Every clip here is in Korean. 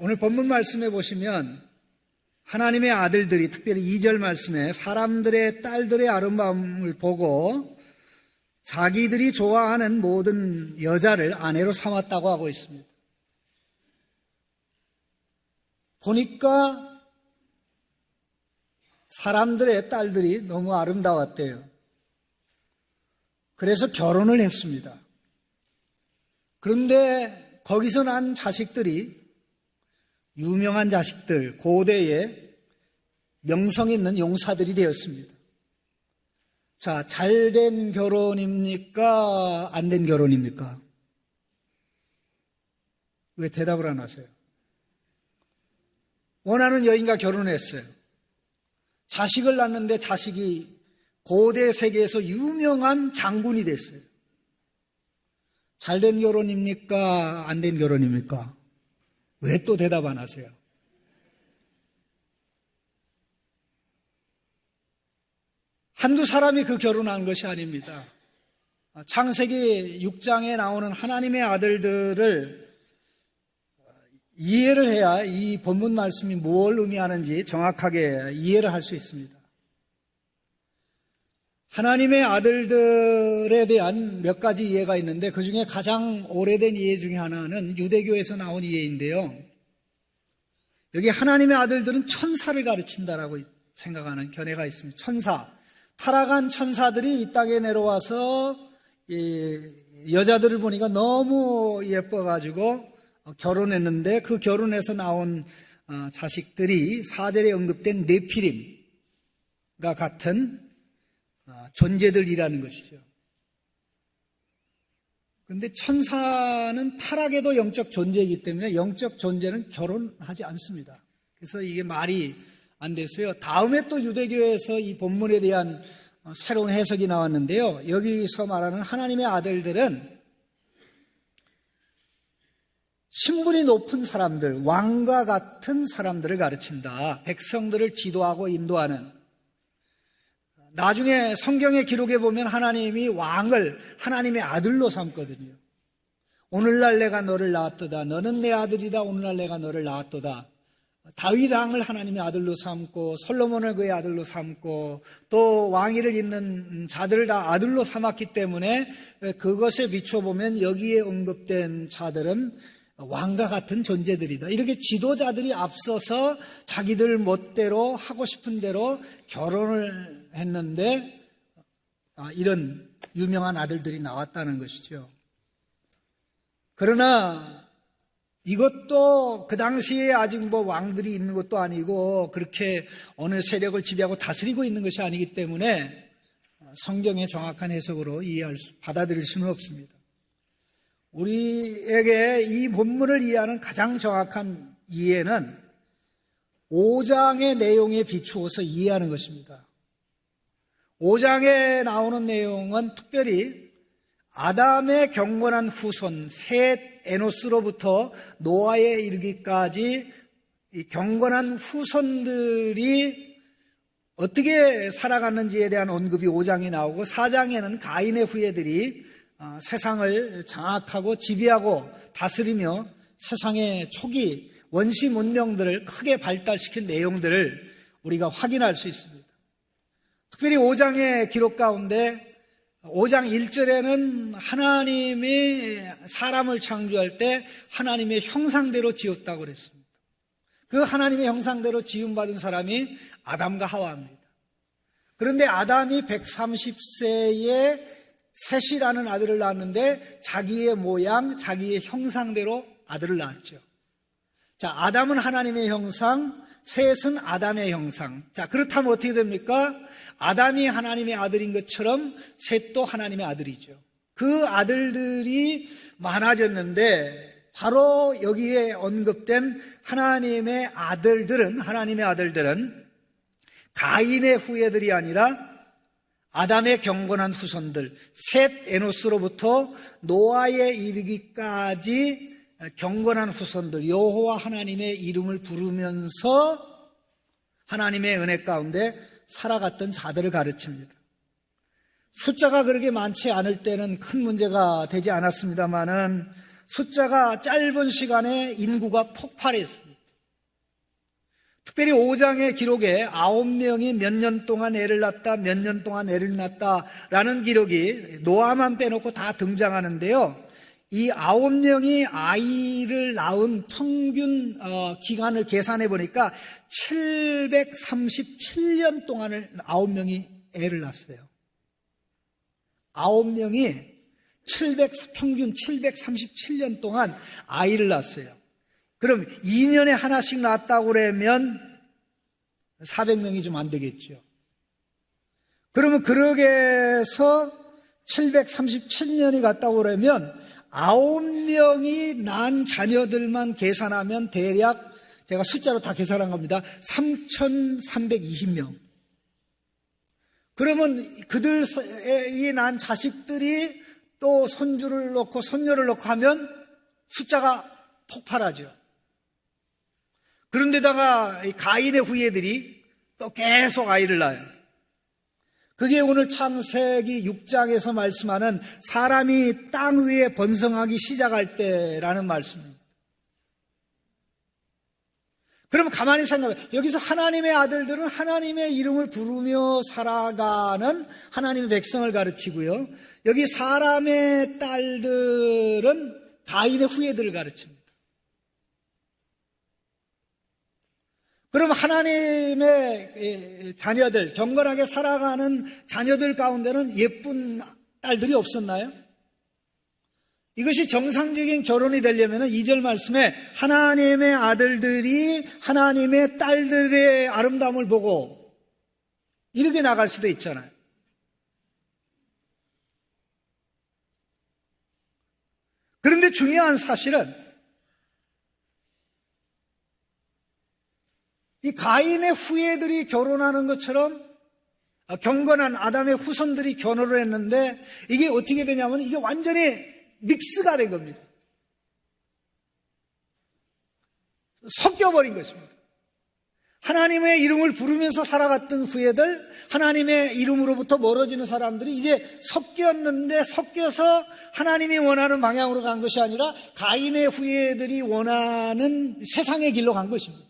오늘 본문 말씀에 보시면 하나님의 아들들이 특별히 2절 말씀에 사람들의 딸들의 아름다움을 보고 자기들이 좋아하는 모든 여자를 아내로 삼았다고 하고 있습니다. 보니까 사람들의 딸들이 너무 아름다웠대요. 그래서 결혼을 했습니다. 그런데 거기서 난 자식들이 유명한 자식들, 고대의 명성 있는 용사들이 되었습니다. 자, 잘된 결혼입니까? 안 된 결혼입니까? 왜 대답을 안 하세요? 원하는 여인과 결혼했어요. 자식을 낳는데 자식이 고대 세계에서 유명한 장군이 됐어요. 잘된 결혼입니까? 안 된 결혼입니까? 왜 또 대답 안 하세요? 한두 사람이 그 결혼한 것이 아닙니다. 창세기 6장에 나오는 하나님의 아들들을 이해를 해야 이 본문 말씀이 무엇을 의미하는지 정확하게 이해를 할 수 있습니다. 하나님의 아들들에 대한 몇 가지 이해가 있는데 그 중에 가장 오래된 이해 중에 하나는 유대교에서 나온 이해인데요. 여기 하나님의 아들들은 천사를 가르친다라고 생각하는 견해가 있습니다. 천사, 타락한 천사들이 이 땅에 내려와서 여자들을 보니까 너무 예뻐가지고 결혼했는데 그 결혼해서 나온 자식들이 4절에 언급된 네피림과 같은 존재들이라는 것이죠. 그런데 천사는 타락에도 영적 존재이기 때문에 영적 존재는 결혼하지 않습니다. 그래서 이게 말이 안 됐어요. 다음에 또 유대교에서 이 본문에 대한 새로운 해석이 나왔는데요. 여기서 말하는 하나님의 아들들은 신분이 높은 사람들, 왕과 같은 사람들을 가르친다. 백성들을 지도하고 인도하는. 나중에 성경의 기록에 보면 하나님이 왕을 하나님의 아들로 삼거든요. 오늘날 내가 너를 낳았도다. 너는 내 아들이다. 오늘날 내가 너를 낳았도다. 다윗 왕을 하나님의 아들로 삼고 솔로몬을 그의 아들로 삼고 또 왕위를 잇는 자들을 다 아들로 삼았기 때문에 그것에 비춰보면 여기에 언급된 자들은 왕과 같은 존재들이다. 이렇게 지도자들이 앞서서 자기들 멋대로 하고 싶은 대로 결혼을 했는데 이런 유명한 아들들이 나왔다는 것이죠. 그러나 이것도 그 당시에 아직 뭐 왕들이 있는 것도 아니고 그렇게 어느 세력을 지배하고 다스리고 있는 것이 아니기 때문에 성경의 정확한 해석으로 받아들일 수는 없습니다. 우리에게 이 본문을 이해하는 가장 정확한 이해는 5장의 내용에 비추어서 이해하는 것입니다. 5장에 나오는 내용은 특별히 아담의 경건한 후손 셋 에노스로부터 노아에 이르기까지 이 경건한 후손들이 어떻게 살아갔는지에 대한 언급이 5장에 나오고 4장에는 가인의 후예들이 세상을 장악하고 지배하고 다스리며 세상의 초기 원시 문명들을 크게 발달시킨 내용들을 우리가 확인할 수 있습니다. 특별히 5장의 기록 가운데 5장 1절에는 하나님이 사람을 창조할 때 하나님의 형상대로 지었다고 그랬습니다. 그 하나님의 형상대로 지음받은 사람이 아담과 하와입니다. 그런데 아담이 130세에 셋이라는 아들을 낳았는데 자기의 모양, 자기의 형상대로 아들을 낳았죠. 자, 아담은 하나님의 형상, 셋은 아담의 형상. 자, 그렇다면 어떻게 됩니까? 아담이 하나님의 아들인 것처럼 셋도 하나님의 아들이죠. 그 아들들이 많아졌는데 바로 여기에 언급된 하나님의 아들들은 가인의 후예들이 아니라 아담의 경건한 후손들 셋 에노스로부터 노아에 이르기까지 경건한 후손들 여호와 하나님의 이름을 부르면서 하나님의 은혜 가운데 살아갔던 자들을 가르칩니다. 숫자가 그렇게 많지 않을 때는 큰 문제가 되지 않았습니다만은 숫자가 짧은 시간에 인구가 폭발했습니다. 특별히 5장의 기록에 9명이 몇 년 동안 애를 낳았다, 몇 년 동안 애를 낳았다라는 기록이 노아만 빼놓고 다 등장하는데요. 이 9명이 아이를 낳은 평균 기간을 계산해 보니까 737년 동안을 9명이 애를 낳았어요. 9명이 평균 737년 동안 아이를 낳았어요. 그럼 2년에 하나씩 낳았다고 그러면 400명이 좀 안 되겠죠. 그러면 그러게 해서 737년이 갔다고 그러면 9명이 낳은 자녀들만 계산하면 대략 제가 숫자로 다 계산한 겁니다. 3,320명. 그러면 그들이 낳은 자식들이 또 손주를 놓고 손녀를 놓고 하면 숫자가 폭발하죠. 그런데다가 가인의 후예들이 또 계속 아이를 낳아요. 그게 오늘 창세기 6장에서 말씀하는 사람이 땅 위에 번성하기 시작할 때라는 말씀입니다. 그러면 가만히 생각해. 여기서 하나님의 아들들은 하나님의 이름을 부르며 살아가는 하나님의 백성을 가르치고요. 여기 사람의 딸들은 가인의 후예들을 가르칩니다. 그럼 하나님의 자녀들, 경건하게 살아가는 자녀들 가운데는 예쁜 딸들이 없었나요? 이것이 정상적인 결혼이 되려면 2절 말씀에 하나님의 아들들이 하나님의 딸들의 아름다움을 보고 이렇게 나갈 수도 있잖아요. 그런데 중요한 사실은 이 가인의 후예들이 결혼하는 것처럼 경건한 아담의 후손들이 결혼을 했는데 이게 어떻게 되냐면 이게 완전히 믹스가 된 겁니다. 섞여버린 것입니다. 하나님의 이름을 부르면서 살아갔던 후예들, 하나님의 이름으로부터 멀어지는 사람들이 이제 섞였는데 섞여서 하나님이 원하는 방향으로 간 것이 아니라 가인의 후예들이 원하는 세상의 길로 간 것입니다.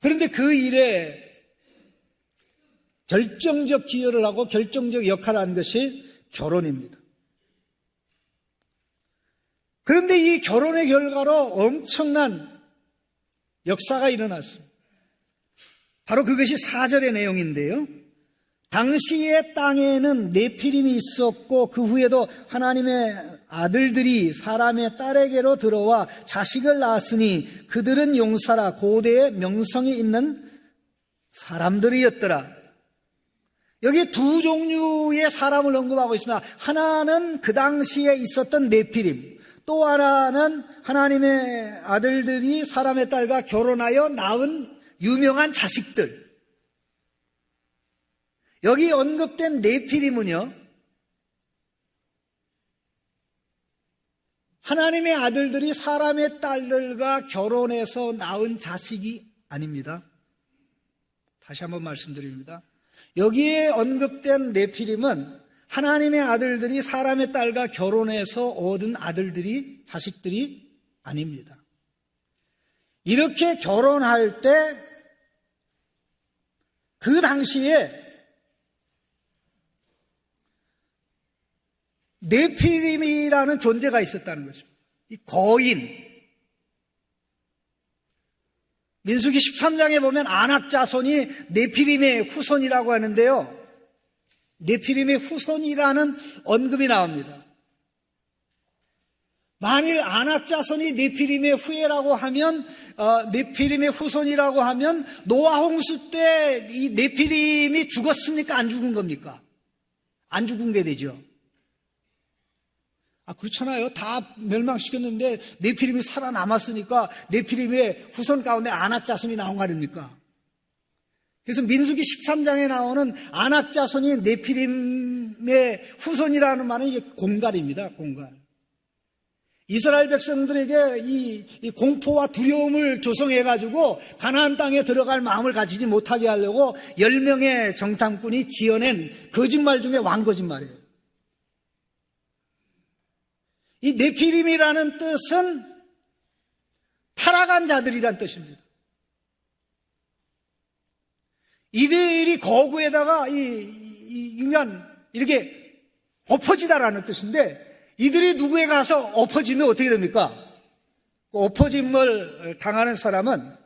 그런데 그 일에 결정적 기여를 하고 결정적 역할을 한 것이 결혼입니다. 그런데 이 결혼의 결과로 엄청난 역사가 일어났습니다. 바로 그것이 4절의 내용인데요. 당시의 땅에는 네피림이 있었고 그 후에도 하나님의 아들들이 사람의 딸에게로 들어와 자식을 낳았으니 그들은 용사라 고대의 명성이 있는 사람들이었더라. 여기 두 종류의 사람을 언급하고 있습니다. 하나는 그 당시에 있었던 네피림, 또 하나는 하나님의 아들들이 사람의 딸과 결혼하여 낳은 유명한 자식들. 여기 언급된 네피림은요, 하나님의 아들들이 사람의 딸들과 결혼해서 낳은 자식이 아닙니다. 다시 한번 말씀드립니다. 여기에 언급된 네피림은 하나님의 아들들이 사람의 딸과 결혼해서 얻은 자식들이 아닙니다. 이렇게 결혼할 때 그 당시에 네피림이라는 존재가 있었다는 것입니다. 이 거인. 민수기 13장에 보면 아낙 자손이 네피림의 후손이라고 하는데요. 네피림의 후손이라는 언급이 나옵니다. 만일 아낙 자손이 네피림의 후예라고 하면, 네피림의 후손이라고 하면 노아 홍수 때 이 네피림이 죽었습니까? 안 죽은 겁니까? 안 죽은 게 되죠. 그렇잖아요. 다 멸망시켰는데 네피림이 살아남았으니까 네피림의 후손 가운데 아낙 자손이 나온 거 아닙니까? 그래서 민수기 13장에 나오는 아낙 자손이 네피림의 후손이라는 말은 이게 공갈입니다. 공갈. 이스라엘 백성들에게 이 공포와 두려움을 조성해가지고 가나안 땅에 들어갈 마음을 가지지 못하게 하려고 10명의 정탐꾼이 지어낸 거짓말 중에 왕거짓말이에요. 이 네피림이라는 뜻은 타락한 자들이란 뜻입니다. 이들이 거구에다가 이 인간 이렇게 엎어지다라는 뜻인데, 이들이 누구에 가서 엎어지면 어떻게 됩니까? 엎어짐을 당하는 사람은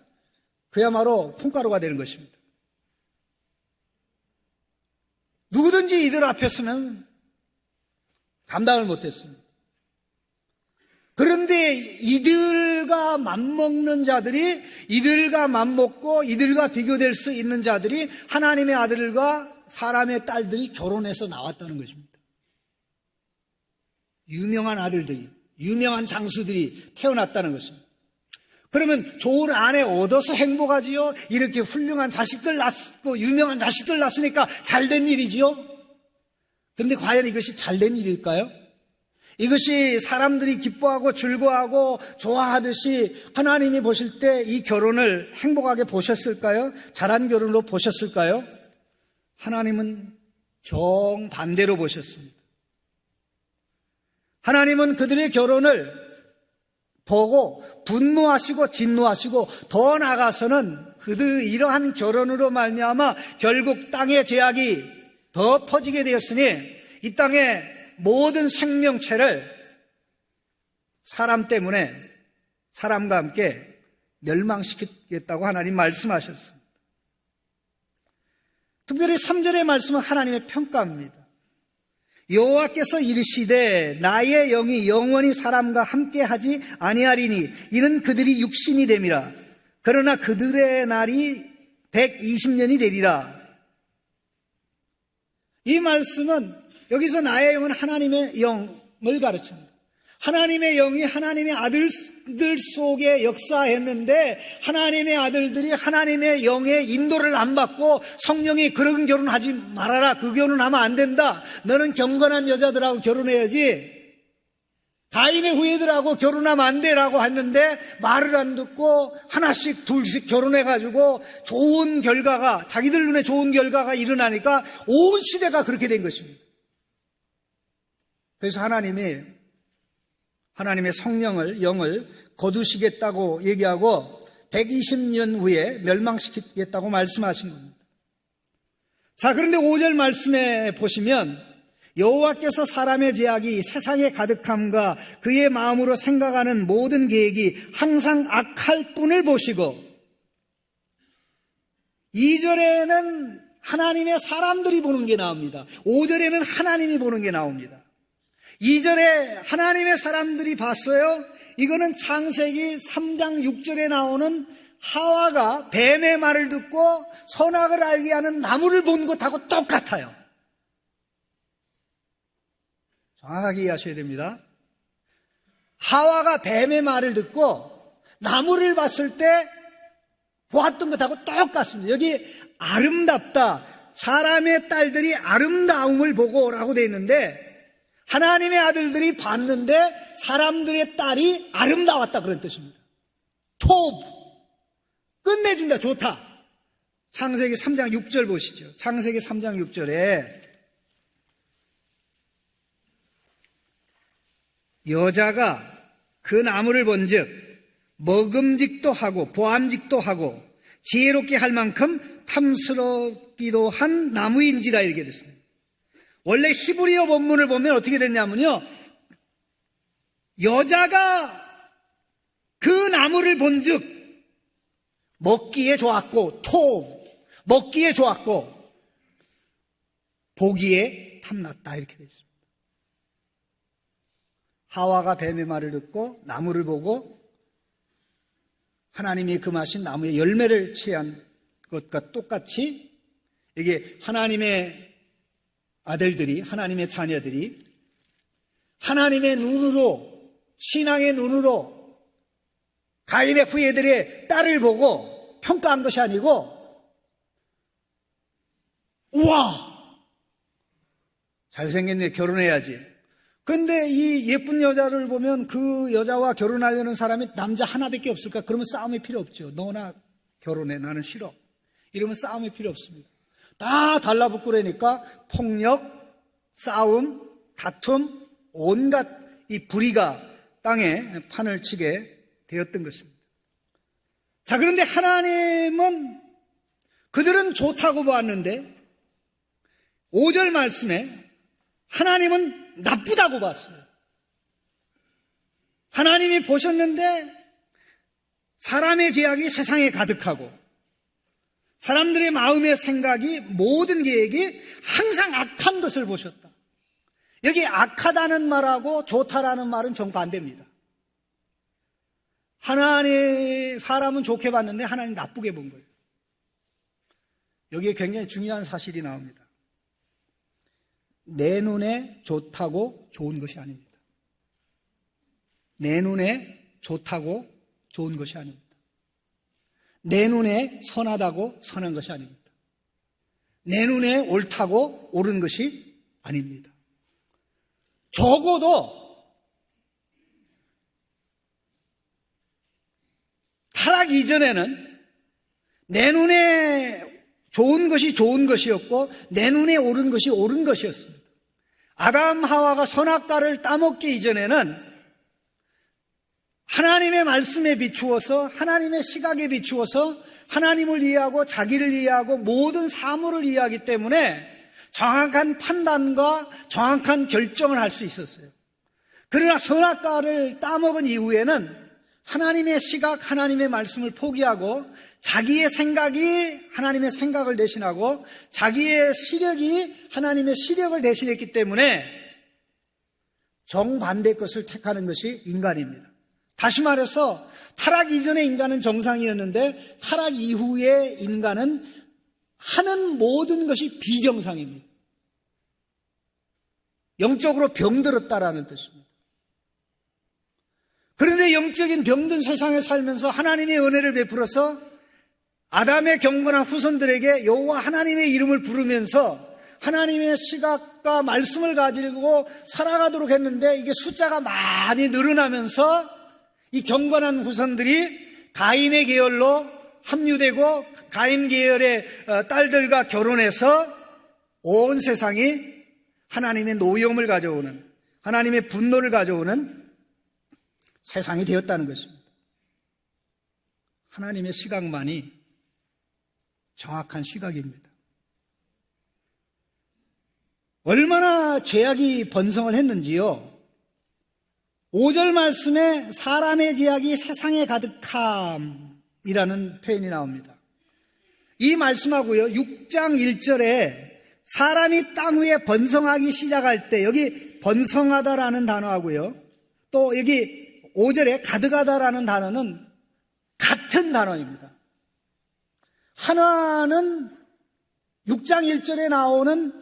그야말로 콩가루가 되는 것입니다. 누구든지 이들 앞에 서면 감당을 못했습니다. 그런데 이들과 맞먹는 자들이, 이들과 맞먹고 이들과 비교될 수 있는 자들이 하나님의 아들과 사람의 딸들이 결혼해서 나왔다는 것입니다. 유명한 아들들이, 유명한 장수들이 태어났다는 것입니다. 그러면 좋은 아내 얻어서 행복하지요? 이렇게 훌륭한 자식들 낳고 유명한 자식들 낳았으니까 잘된 일이지요? 그런데 과연 이것이 잘된 일일까요? 이것이 사람들이 기뻐하고 즐거워하고 좋아하듯이 하나님이 보실 때 이 결혼을 행복하게 보셨을까요? 잘한 결혼으로 보셨을까요? 하나님은 정반대로 보셨습니다. 하나님은 그들의 결혼을 보고 분노하시고 진노하시고, 더 나아가서는 그들 이러한 결혼으로 말미암아 결국 땅의 죄악이 더 퍼지게 되었으니 이 땅의 모든 생명체를 사람 때문에, 사람과 함께 멸망시키겠다고 하나님 말씀하셨습니다. 특별히 3절의 말씀은 하나님의 평가입니다. 여호와께서 이르시되 나의 영이 영원히 사람과 함께하지 아니하리니 이는 그들이 육신이 됨이라. 그러나 그들의 날이 120년이 되리라. 이 말씀은 여기서 나의 영은 하나님의 영을 가르칩니다. 하나님의 영이 하나님의 아들들 속에 역사했는데, 하나님의 아들들이 하나님의 영의 인도를 안 받고 성령이 그런 결혼하지 말아라, 그 결혼하면 안 된다, 너는 경건한 여자들하고 결혼해야지, 가인의 후예들하고 결혼하면 안 되라고 했는데 말을 안 듣고 하나씩 둘씩 결혼해가지고 좋은 결과가, 자기들 눈에 좋은 결과가 일어나니까 온 시대가 그렇게 된 것입니다. 그래서 하나님의 성령을, 영을 거두시겠다고 얘기하고 120년 후에 멸망시키겠다고 말씀하신 겁니다. 자, 그런데 5절 말씀에 보시면 여호와께서 사람의 죄악이 세상에 가득함과 그의 마음으로 생각하는 모든 계획이 항상 악할 뿐을 보시고, 2절에는 하나님의 사람들이 보는 게 나옵니다. 5절에는 하나님이 보는 게 나옵니다. 2절에 하나님의 사람들이 봤어요. 이거는 창세기 3장 6절에 나오는 하와가 뱀의 말을 듣고 선악을 알게 하는 나무를 본 것하고 똑같아요. 정확하게 이해하셔야 됩니다. 하와가 뱀의 말을 듣고 나무를 봤을 때 보았던 것하고 똑같습니다. 여기 아름답다, 사람의 딸들이 아름다움을 보고 라고 되어 있는데, 하나님의 아들들이 봤는데 사람들의 딸이 아름다웠다, 그런 뜻입니다. 톱, 끝내준다, 좋다. 창세기 3장 6절 보시죠. 창세기 3장 6절에 여자가 그 나무를 본즉 먹음직도 하고 보암직도 하고 지혜롭게 할 만큼 탐스럽기도 한 나무인지라, 이렇게 됐습니다. 원래 히브리어 본문을 보면 어떻게 됐냐면요, 여자가 그 나무를 본즉 먹기에 좋았고, 먹기에 좋았고 보기에 탐났다, 이렇게 됐습니다. 하와가 뱀의 말을 듣고 나무를 보고 하나님이 금하신 나무의 열매를 취한 것과 똑같이, 이게 하나님의 아들들이, 하나님의 자녀들이 하나님의 눈으로, 신앙의 눈으로 가인의 후예들의 딸을 보고 평가한 것이 아니고, 우와, 잘생겼네, 결혼해야지. 근데 이 예쁜 여자를 보면 그 여자와 결혼하려는 사람이 남자 하나밖에 없을까? 그러면 싸움이 필요 없죠. 너나 결혼해, 나는 싫어, 이러면 싸움이 필요 없습니다. 다 달라붙으려니까 폭력, 싸움, 다툼, 온갖 이 불의가 땅에 판을 치게 되었던 것입니다. 자, 그런데 하나님은 그들은 좋다고 보았는데 5절 말씀에 하나님은 나쁘다고 봤어요. 하나님이 보셨는데 사람의 죄악이 세상에 가득하고 사람들의 마음의 생각이 모든 계획이 항상 악한 것을 보셨다. 여기 악하다는 말하고 좋다라는 말은 정반대입니다. 사람은 좋게 봤는데 하나님 나쁘게 본 거예요. 여기에 굉장히 중요한 사실이 나옵니다. 내 눈에 좋다고 좋은 것이 아닙니다. 내 눈에 좋다고 좋은 것이 아닙니다. 내 눈에 선하다고 선한 것이 아닙니다. 내 눈에 옳다고 옳은 것이 아닙니다. 적어도 타락 이전에는 내 눈에 좋은 것이 좋은 것이었고 내 눈에 옳은 것이 옳은 것이었습니다. 아담 하와가 선악과를 따먹기 이전에는 하나님의 말씀에 비추어서 하나님의 시각에 비추어서 하나님을 이해하고 자기를 이해하고 모든 사물을 이해하기 때문에 정확한 판단과 정확한 결정을 할 수 있었어요. 그러나 선악과를 따먹은 이후에는 하나님의 시각, 하나님의 말씀을 포기하고 자기의 생각이 하나님의 생각을 대신하고 자기의 시력이 하나님의 시력을 대신했기 때문에 정반대 것을 택하는 것이 인간입니다. 다시 말해서 타락 이전의 인간은 정상이었는데 타락 이후의 인간은 하는 모든 것이 비정상입니다. 영적으로 병들었다라는 뜻입니다. 그런데 영적인 병든 세상에 살면서 하나님의 은혜를 베풀어서 아담의 경건한 후손들에게 여호와 하나님의 이름을 부르면서 하나님의 시각과 말씀을 가지고 살아가도록 했는데 이게 숫자가 많이 늘어나면서 이 경건한 후손들이 가인의 계열로 합류되고 가인 계열의 딸들과 결혼해서 온 세상이 하나님의 노여움을 가져오는 하나님의 분노를 가져오는 세상이 되었다는 것입니다. 하나님의 시각만이 정확한 시각입니다. 얼마나 죄악이 번성을 했는지요. 5절 말씀에 사람의 죄악이 세상에 가득함이라는 표현이 나옵니다. 이 말씀하고요 6장 1절에 사람이 땅 위에 번성하기 시작할 때 여기 번성하다라는 단어하고요 또 여기 5절에 가득하다라는 단어는 같은 단어입니다. 하나는 6장 1절에 나오는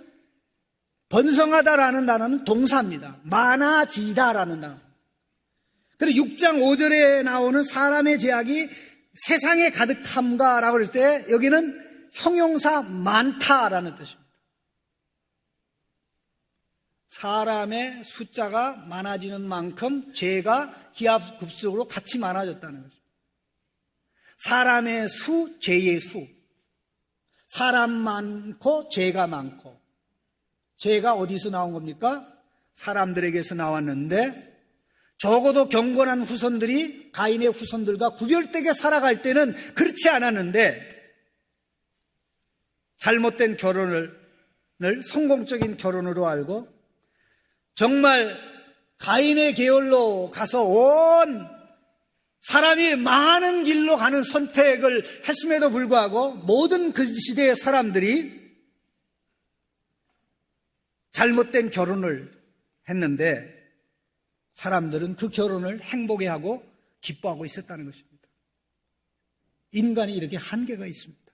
번성하다라는 단어는 동사입니다. 많아지다라는 단어. 그리고 6장 5절에 나오는 사람의 죄악이 세상에 가득함가라고 할 때 여기는 형용사 많다라는 뜻입니다. 사람의 숫자가 많아지는 만큼 죄가 기하급수적으로 같이 많아졌다는 것입니다. 사람의 수, 죄의 수. 사람 많고 죄가 많고. 죄가 어디서 나온 겁니까? 사람들에게서 나왔는데 적어도 경건한 후손들이 가인의 후손들과 구별되게 살아갈 때는 그렇지 않았는데 잘못된 결혼을 성공적인 결혼으로 알고 정말 가인의 계열로 가서 온 사람이 많은 길로 가는 선택을 했음에도 불구하고 모든 그 시대의 사람들이 잘못된 결혼을 했는데 사람들은 그 결혼을 행복해 하고 기뻐하고 있었다는 것입니다. 인간이 이렇게 한계가 있습니다.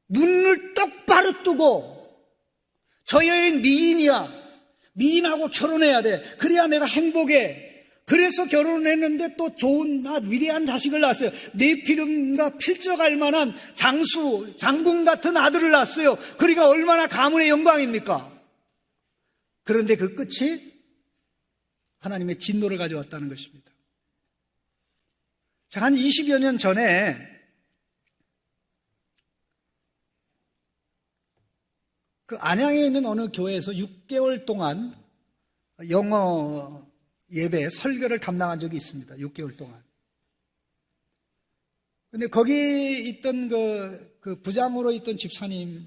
눈을 똑바로 뜨고 저 여인 미인이야. 미인하고 결혼해야 돼. 그래야 내가 행복해. 그래서 결혼을 했는데 또 좋은 위대한 자식을 낳았어요. 네피림과 필적할 만한 장군 같은 아들을 낳았어요. 그러니까 얼마나 가문의 영광입니까? 그런데 그 끝이 하나님의 진노를 가져왔다는 것입니다. 자, 한 20여 년 전에 그 안양에 있는 어느 교회에서 6개월 동안 영어 예배 설교를 담당한 적이 있습니다. 6개월 동안. 근데 거기 있던 그 부장으로 있던 집사님이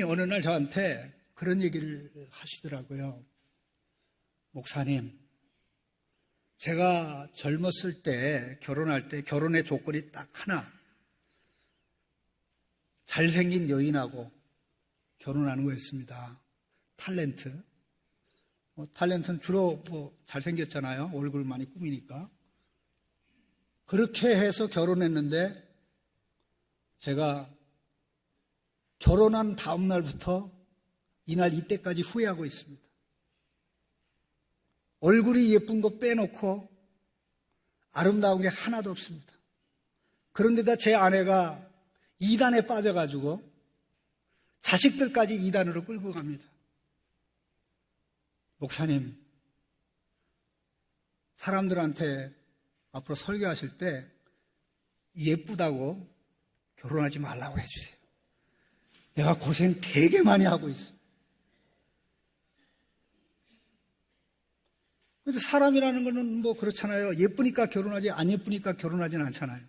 어느 날 저한테 그런 얘기를 하시더라고요. 목사님, 제가 젊었을 때, 결혼할 때 결혼의 조건이 딱 하나. 잘생긴 여인하고 결혼하는 거였습니다. 탤런트. 탤런트는 주로 잘생겼잖아요. 얼굴 많이 꾸미니까. 그렇게 해서 결혼했는데 제가 결혼한 다음 날부터 이날 이때까지 후회하고 있습니다. 얼굴이 예쁜 거 빼놓고 아름다운 게 하나도 없습니다. 그런데다 제 아내가 이단에 빠져가지고 자식들까지 이단으로 끌고 갑니다. 목사님, 사람들한테 앞으로 설교하실 때 예쁘다고 결혼하지 말라고 해주세요. 내가 고생 되게 많이 하고 있어. 근데 사람이라는 거는 뭐 그렇잖아요. 예쁘니까 결혼하지, 안 예쁘니까 결혼하지는 않잖아요.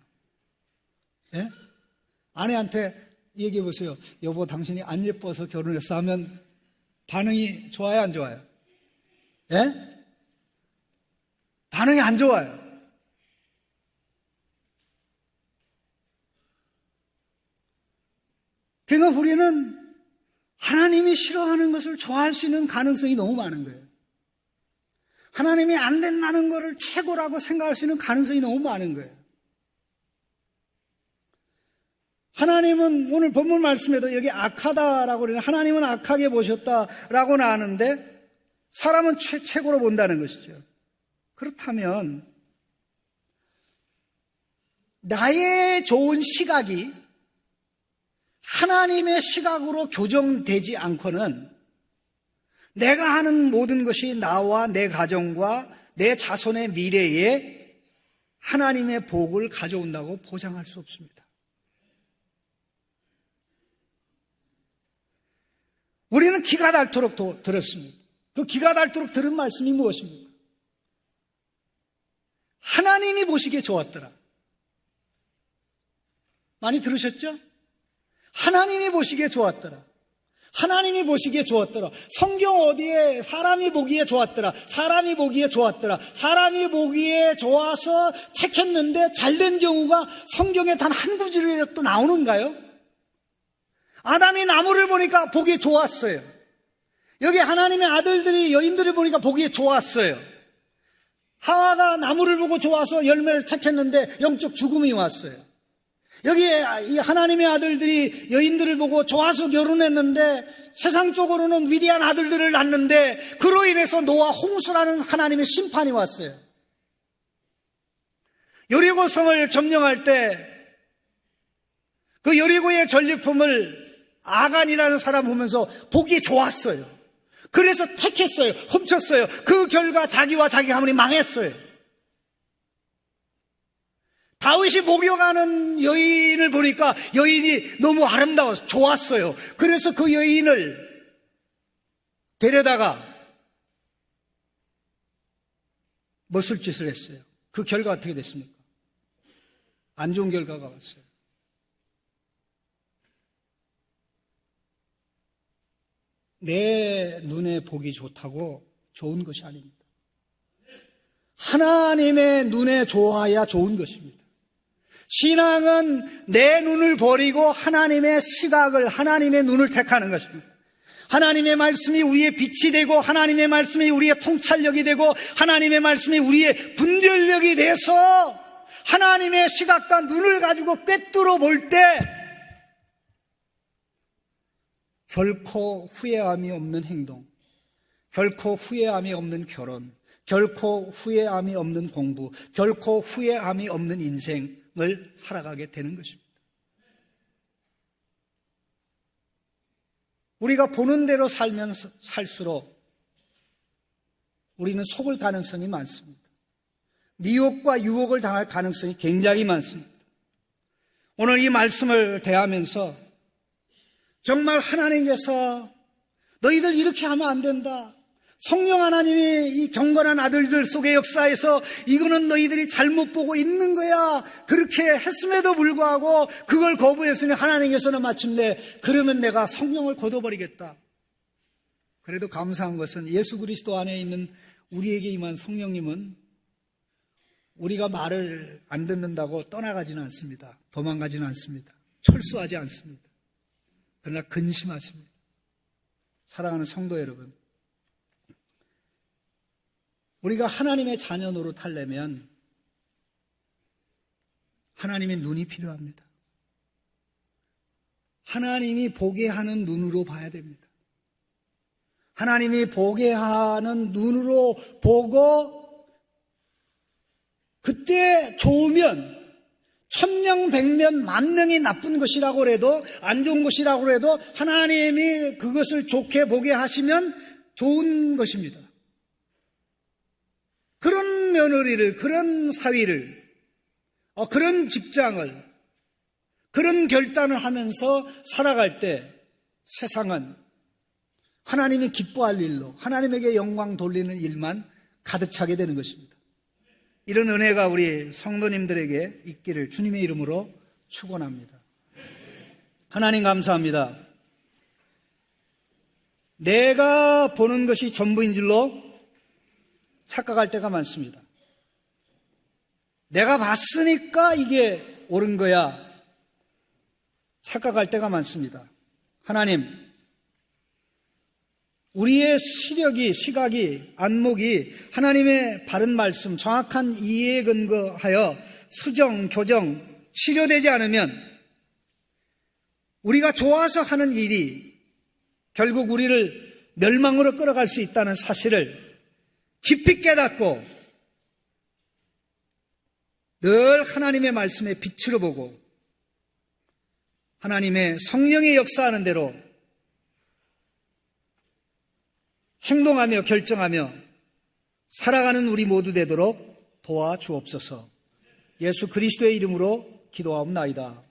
예? 아내한테 얘기해 보세요. 여보, 당신이 안 예뻐서 결혼했어 하면 반응이 좋아요, 안 좋아요? 예? 반응이 안 좋아요. 그러니까 우리는 하나님이 싫어하는 것을 좋아할 수 있는 가능성이 너무 많은 거예요. 하나님이 안 된다는 것을 최고라고 생각할 수 있는 가능성이 너무 많은 거예요. 하나님은 오늘 본문 말씀에도 여기 악하다라고 그러는, 하나님은 악하게 보셨다라고 나오는데 사람은 최고로 본다는 것이죠. 그렇다면 나의 좋은 시각이 하나님의 시각으로 교정되지 않고는 내가 하는 모든 것이 나와 내 가정과 내 자손의 미래에 하나님의 복을 가져온다고 보장할 수 없습니다. 우리는 기가 닳도록 들었습니다. 그 기가 닳도록 들은 말씀이 무엇입니까? 하나님이 보시기에 좋았더라. 많이 들으셨죠? 하나님이 보시기에 좋았더라. 하나님이 보시기에 좋았더라. 성경 어디에 사람이 보기에 좋았더라. 사람이 보기에 좋았더라. 사람이 보기에 좋아서 택했는데 잘된 경우가 성경에 단 한 구절이라도 나오는가요? 아담이 나무를 보니까 보기에 좋았어요. 여기 하나님의 아들들이 여인들을 보니까 보기에 좋았어요. 하와가 나무를 보고 좋아서 열매를 택했는데 영적 죽음이 왔어요. 여기에 이 하나님의 아들들이 여인들을 보고 좋아서 결혼했는데 세상적으로는 위대한 아들들을 낳는데 그로 인해서 노아 홍수라는 하나님의 심판이 왔어요. 여리고성을 점령할 때 그 여리고의 전리품을 아간이라는 사람 보면서 보기에 좋았어요. 그래서 택했어요. 훔쳤어요. 그 결과 자기와 자기 가문이 망했어요. 다윗이 목욕하는 여인을 보니까 여인이 너무 아름다워서 좋았어요. 그래서 그 여인을 데려다가 못쓸 짓을 했어요. 그 결과 어떻게 됐습니까? 안 좋은 결과가 왔어요. 내 눈에 보기 좋다고 좋은 것이 아닙니다. 하나님의 눈에 좋아야 좋은 것입니다. 신앙은 내 눈을 버리고 하나님의 시각을, 하나님의 눈을 택하는 것입니다. 하나님의 말씀이 우리의 빛이 되고 하나님의 말씀이 우리의 통찰력이 되고 하나님의 말씀이 우리의 분별력이 돼서 하나님의 시각과 눈을 가지고 꿰뚫어 볼 때 결코 후회함이 없는 행동, 결코 후회함이 없는 결혼, 결코 후회함이 없는 공부, 결코 후회함이 없는 인생을 살아가게 되는 것입니다. 우리가 보는 대로 살면서 살수록 우리는 속을 가능성이 많습니다. 미혹과 유혹을 당할 가능성이 굉장히 많습니다. 오늘 이 말씀을 대하면서 정말 하나님께서 너희들 이렇게 하면 안 된다, 성령 하나님이 이 경건한 아들들 속의 역사에서 이거는 너희들이 잘못 보고 있는 거야, 그렇게 했음에도 불구하고 그걸 거부했으니 하나님께서는 마침내 그러면 내가 성령을 거둬버리겠다. 그래도 감사한 것은 예수 그리스도 안에 있는 우리에게 임한 성령님은 우리가 말을 안 듣는다고 떠나가지는 않습니다. 도망가지는 않습니다. 철수하지 않습니다. 그러나 근심하십니다. 사랑하는 성도 여러분, 우리가 하나님의 자녀 노릇하려면 하나님의 눈이 필요합니다. 하나님이 보게 하는 눈으로 봐야 됩니다. 하나님이 보게 하는 눈으로 보고 그때 좋으면 천명, 백명, 만명이 나쁜 것이라고 해도 안 좋은 것이라고 해도 하나님이 그것을 좋게 보게 하시면 좋은 것입니다. 그런 며느리를, 그런 사위를, 그런 직장을, 그런 결단을 하면서 살아갈 때 세상은 하나님이 기뻐할 일로, 하나님에게 영광 돌리는 일만 가득 차게 되는 것입니다. 이런 은혜가 우리 성도님들에게 있기를 주님의 이름으로 축원합니다. 하나님 감사합니다. 내가 보는 것이 전부인 줄로 착각할 때가 많습니다. 내가 봤으니까 이게 옳은 거야, 착각할 때가 많습니다. 하나님, 우리의 시각이, 안목이 하나님의 바른 말씀, 정확한 이해에 근거하여 수정, 교정, 치료되지 않으면 우리가 좋아서 하는 일이 결국 우리를 멸망으로 끌어갈 수 있다는 사실을 깊이 깨닫고 늘 하나님의 말씀에 빛으로 보고 하나님의 성령이 역사하는 대로 행동하며 결정하며 살아가는 우리 모두 되도록 도와주옵소서. 예수 그리스도의 이름으로 기도하옵나이다.